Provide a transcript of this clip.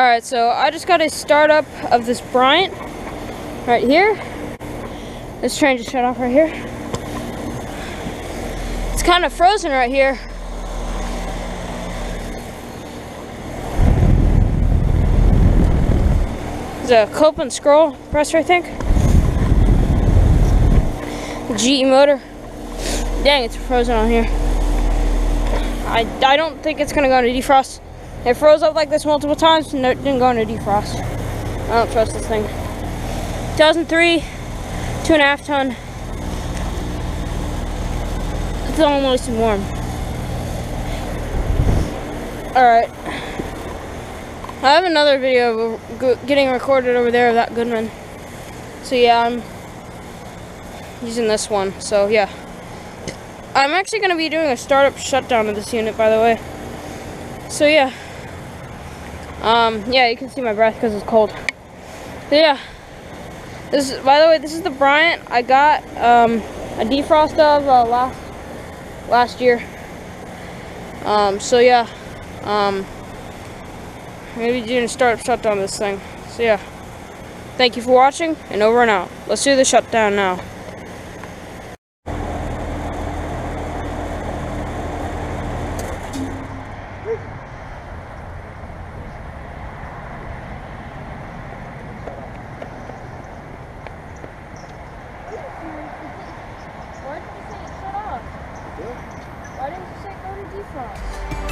Alright, so I just got a startup of this Bryant right here. This train just shut off right here. It's kind of frozen right here. There's a Copeland scroll compressor, I think. GE motor. Dang, it's frozen on here. I don't think it's gonna go into defrost. It froze up like this multiple times and it didn't go into defrost. I don't trust this thing. 2003, 2.5 ton. It's all moist and warm. Alright. I have another video getting recorded over there of that Goodman. So yeah, I'm using this one. So yeah. I'm actually going to be doing a startup shutdown of this unit, by the way. So yeah. Yeah, you can see my breath because it's cold. So yeah. This is, by the way, this is the Bryant I got a defrost of last year. So yeah. I'm going to be doing a startup shutdown of this thing. So yeah. Thank you for watching, and over and out. Let's do the shutdown now. Why didn't you say it shut off? Why didn't you say go to defrost?